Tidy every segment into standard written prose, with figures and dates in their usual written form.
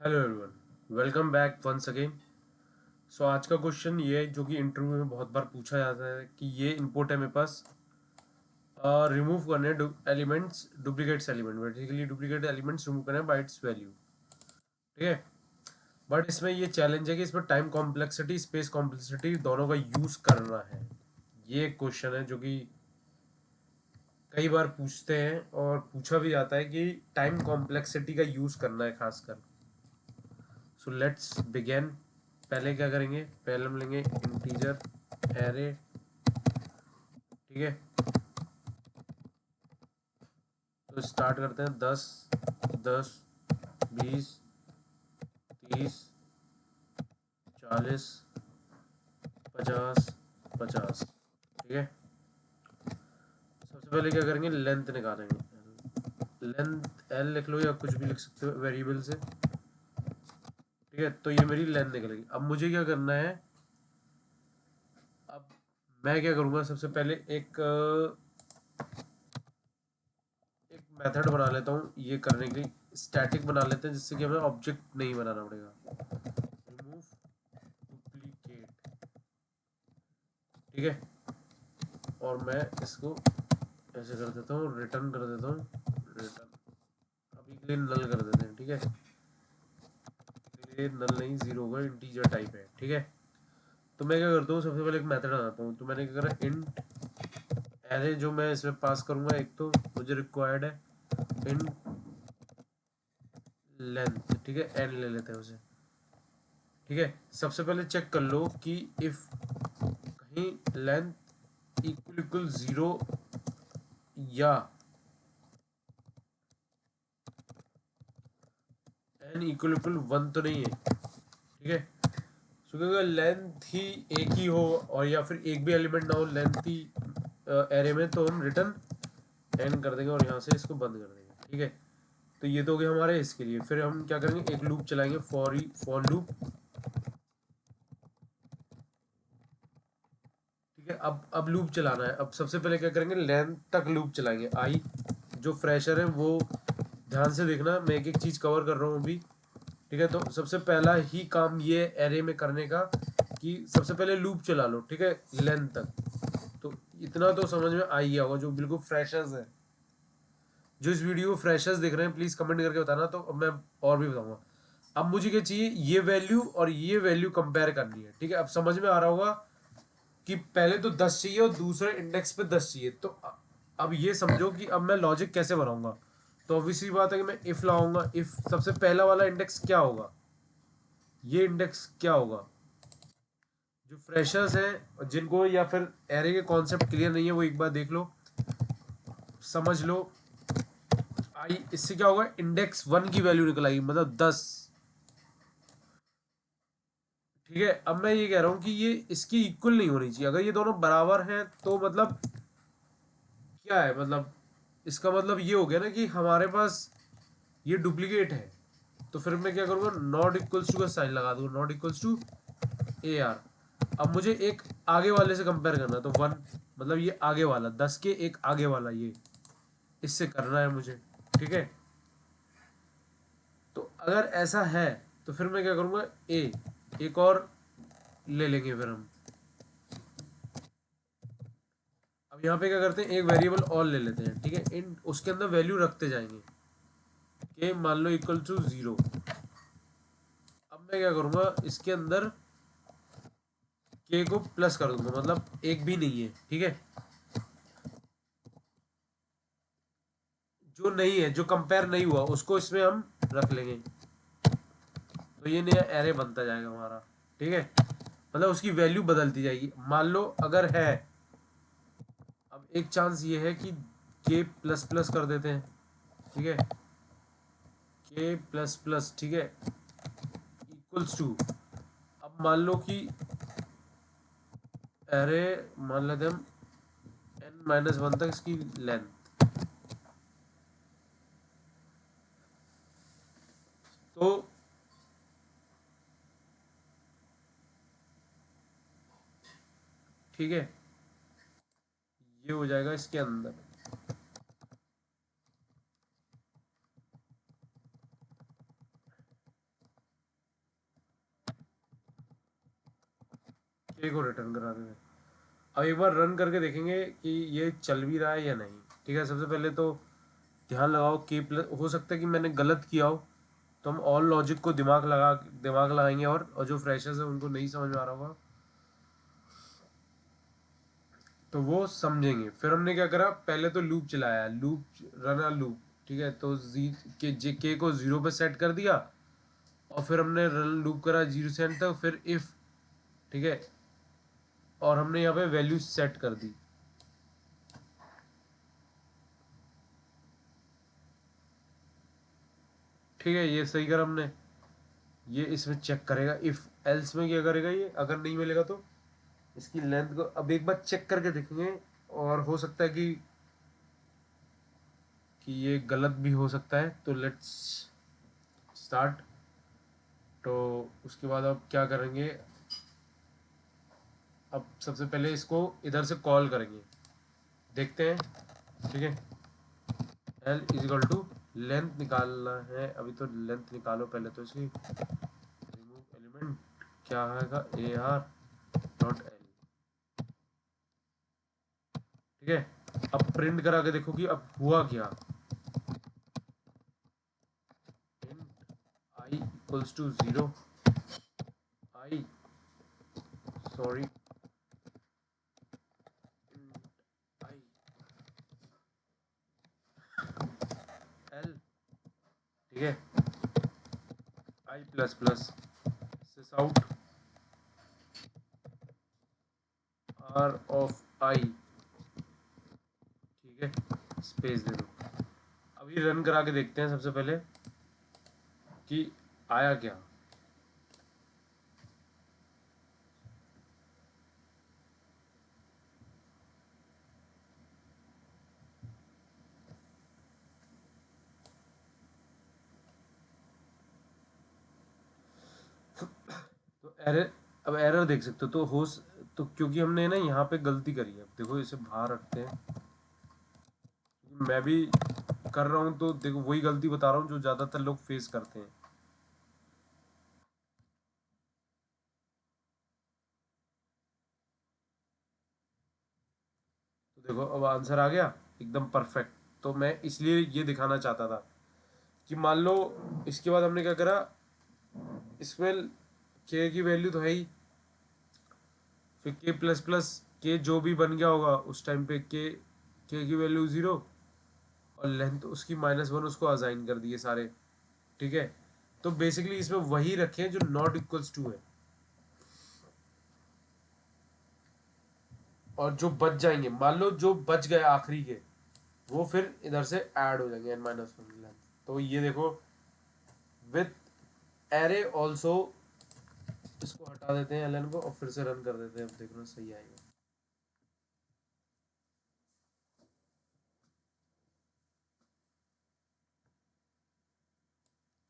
Hello everyone, welcome back once again. So आज का question ये है जो कि इंटरव्यू में बहुत बार पूछा जाता है कि ये इनपुट है मेरे पास, रिमूव करने elements, duplicates element, basically duplicate elements remove करने बाय इट्स वैल्यू। ठीक है, बट इसमें ये चैलेंज है कि इसमें टाइम कॉम्प्लेक्सिटी, स्पेस कॉम्प्लेक्सिटी दोनों का यूज करना है। ये एक क्वेश्चन है जो कि कई बार पूछते हैं और पूछा भी जाता है कि टाइम कॉम्प्लेक्सिटी का यूज करना है खासकर। So let's begin. पहले क्या करेंगे, पहले हम लेंगे इंटीजर एरे। ठीक है, तो स्टार्ट करते हैं 10, 10, 20, 30, 40, 50, 50। ठीक है, सबसे पहले क्या करेंगे, लेंथ निकालेंगे। लेंथ एल लिख लो या कुछ भी लिख सकते हो वेरिएबल से। ठीक है, तो ये मेरी लेंथ निकलेगी। अब मुझे क्या करना है, अब मैं क्या करूँगा, सबसे पहले एक एक मेथड बना लेता हूँ ये करने के लिए। स्टैटिक बना लेते हैं जिससे कि हमें ऑब्जेक्ट नहीं बनाना पड़ेगा। Remove duplicate. ठीक है, और मैं इसको ऐसे कर देता हूँ, रिटर्न कर देता हूँ। रिटर्न अभी के लिए नल कर देते हैं। ठीक है, ये नल नहीं, जीरो होगा, इंटीजर टाइप है। ठीक है, तो मैं क्या करता हूँ, सबसे पहले एक मेथड बनाता हूँ। तो मैंने क्या करा, इंट एरे जो मैं इसमें पास करूंगा, एक तो मुझे रिक्वायर्ड है इंट लेंथ। ठीक है, एन ले लेते हैं उसे। ठीक है, सबसे पहले चेक कर लो कि इफ कहीं लेंथ इक्वल इक्वल जीरो या एन इक्वल इक्वल वन तो नहीं है। ठीक है, क्योंकि अगर लेंथ ही एक ही हो और या फिर एक भी एलिमेंट ना हो लेंथ ही एरे में, तो हम रिटर्न एन कर देंगे और यहाँ से इसको बंद कर देंगे। ठीक है, तो ये तो हो गया हमारे इसके लिए। फिर हम क्या करेंगे, एक लूप चलाएंगे, फॉर लूप। ठीक है, अब लूप चलाना है। अब सबसे पहले क्या करेंगे, लेंथ तक लूप चलाएंगे। आई जो फ्रेशर है वो ध्यान से देखना, मैं एक एक चीज कवर कर रहा हूँ अभी। ठीक है, तो सबसे पहला ही काम ये एरे में करने का कि सबसे पहले लूप चला लो। ठीक है, लेंथ तक। तो इतना तो समझ में आ ही गया होगा जो बिल्कुल फ्रेशर्स है। जो इस वीडियो को फ्रेशर्स देख रहे हैं प्लीज कमेंट करके बताना, तो अब मैं और भी बताऊंगा। अब मुझे क्या चाहिए, ये वैल्यू और ये वैल्यू कंपेयर करनी है। ठीक है, अब समझ में आ रहा होगा कि पहले तो 10 चाहिए और दूसरे इंडेक्स पे 10 चाहिए। तो अब ये समझो कि अब मैं लॉजिक कैसे बनाऊंगा। तो ऑब्वियसली बात है कि मैं इफ लाऊंगा। इफ सबसे पहला वाला इंडेक्स क्या होगा, ये इंडेक्स क्या होगा। जो फ्रेशर्स हैं जिनको या फिर एरे के कॉन्सेप्ट क्लियर नहीं है, वो एक बार देख लो, समझ लो। आई इससे क्या होगा, इंडेक्स वन की वैल्यू निकल आएगी, मतलब 10। ठीक है, अब मैं ये कह रहा हूँ कि ये इसकी इक्वल नहीं होनी चाहिए। अगर ये दोनों बराबर हैं तो मतलब क्या है, मतलब इसका मतलब ये हो गया ना कि हमारे पास ये डुप्लीकेट है। तो फिर मैं क्या करूँगा, नॉट इक्वल्स टू का साइन लगा दूंगा, not equals to A R. अब मुझे एक आगे वाले से कंपेयर करना है, तो वन मतलब ये आगे वाला, 10 के एक आगे वाला, ये इससे करना है मुझे। ठीक है, तो अगर ऐसा है तो फिर मैं क्या करूँगा, ए एक और ले लेंगे फिर हम। अब यहाँ पे क्या करते हैं, एक वेरिएबल और ले लेते हैं। ठीक है, इन उसके अंदर वैल्यू रखते जाएंगे। के मान लो इक्वल टू जीरो। अब मैं क्या करूँगा, इसके अंदर के को प्लस कर दूंगा, मतलब एक भी नहीं है। ठीक है, जो नहीं है, जो कंपेयर नहीं हुआ, उसको इसमें हम रख लेंगे। तो ये नया एरे बनता जाएगा हमारा। ठीक है, मतलब उसकी वैल्यू बदलती जाएगी। मान लो अगर है, अब एक चांस ये है कि के प्लस प्लस कर देते हैं। ठीक है, के प्लस प्लस, ठीक है, इक्वल्स टू, अब मान लो कि एरे मान लेते हम एन माइनस वन तक इसकी लेंथ। तो ठीक है, ये हो जाएगा इसके अंदर। के को रिटर्न करा देते हैं। अब एक बार रन करके देखेंगे कि ये चल भी रहा है या नहीं। ठीक है, सबसे पहले तो ध्यान लगाओ के प्लस, हो सकता है कि मैंने गलत किया हो, तो हम ऑल लॉजिक को दिमाग लगाएंगे, और जो फ्रेशर्स है उनको नहीं समझ में आ रहा होगा तो वो समझेंगे। फिर हमने क्या करा, पहले तो लूप चलाया, रन अ लूप। ठीक है, तो के को 0 पे सेट कर दिया, और फिर हमने रन लूप करा 0 से एंड तक, फिर इफ। ठीक है, और हमने यहाँ पे वैल्यू सेट कर दी। ठीक है, ये सही करा हमने। ये इसमें चेक करेगा, इफ एल्स में क्या करेगा, ये अगर नहीं मिलेगा तो इसकी लेंथ को अब एक बार चेक करके देखेंगे, और हो सकता है कि ये गलत भी हो सकता है। तो लेट्स स्टार्ट। तो उसके बाद अब क्या करेंगे, अब सबसे पहले इसको इधर से कॉल करेंगे, देखते हैं। ठीक है, L is equal to, length निकालना है अभी, तो लेंथ निकालो पहले तो इसकी। रिमूव एलिमेंट क्या आएगा, ए आर डॉट एल। ठीक है, अब प्रिंट करा के देखो कि अब हुआ क्या। I equals to 0, I sorry I L. ठीक है, I plus plus sys out R of I. ठीक है, स्पेस दे दो। अभी रन करा के देखते हैं सबसे पहले कि आया क्या। तो एरर, अब एरर देख सकते हो, तो क्योंकि हमने ना यहाँ पे गलती करी है। देखो इसे बाहर रखते हैं, मैं भी कर रहा हूँ, तो देखो वही गलती बता रहा हूँ जो ज्यादातर लोग फेस करते हैं। तो देखो अब आंसर आ गया एकदम परफेक्ट। तो मैं इसलिए ये दिखाना चाहता था कि मान लो इसके बाद हमने क्या करा, इसमें के की वैल्यू तो है ही, फिर के प्लस प्लस के जो भी बन गया होगा उस टाइम पे के की वैल्यू 0, और लेंथ उसकी -1, उसको असाइन कर दिए सारे। ठीक है, तो बेसिकली इसमें वही रखे जो नॉट इक्वल्स टू है, और जो बच जाएंगे, मान लो जो बच गए आखिरी के, वो फिर इधर से ऐड हो जाएंगे n-1 लेंथ। तो ये देखो विथ एरे ऑल्सो, इसको हटा देते हैं ln को, और फिर से रन कर देते हैं, अब देखना सही आएगा।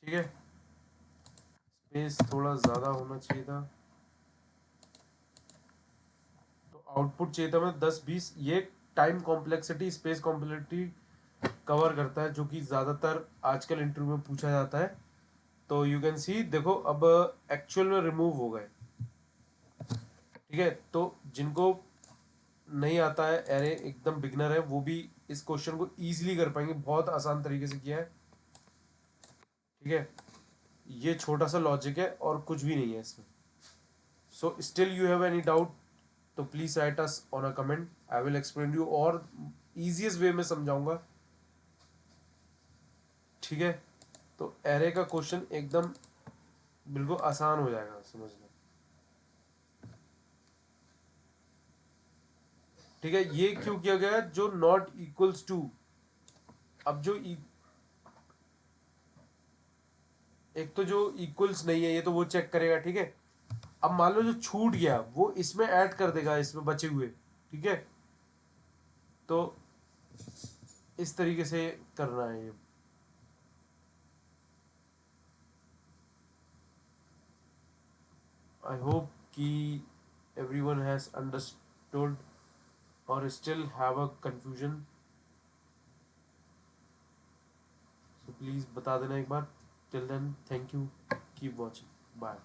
ठीक है, स्पेस थोड़ा ज़्यादा होना चाहिए था, तो आउटपुट चाहिए था मैं 10-20। ये time complexity, space complexity cover करता है, जो कि ज़्यादातर आजकल इंटरव्यू में पूछा जाता है। तो यू कैन सी, देखो अब एक्चुअल में रिमूव हो गए। ठीक है, तो जिनको नहीं आता है, एरे एकदम बिगनर है, वो भी इस क्वेश्चन को इजीली कर पाएंगे, बहुत आसान तरीके से किया है। ठीक है, ये छोटा सा लॉजिक है और कुछ भी नहीं है इसमें। So still you have any doubt, तो please write us on a comment, I will explain you, और इजीएस्ट वे में समझाऊंगा। ठीक है, तो एरे का क्वेश्चन एकदम बिल्कुल आसान हो जाएगा समझना। ठीक है, ये क्यों किया गया है, जो नॉट इक्वल्स टू, अब एक तो जो इक्वल्स नहीं है, ये तो वो चेक करेगा। ठीक है, अब मान लो जो छूट गया वो इसमें ऐड कर देगा, इसमें बचे हुए। ठीक है, तो इस तरीके से करना है ये। आई होप कि everyone has understood or still have a confusion, so please बता देना एक बार। till then thank you, keep watching, bye।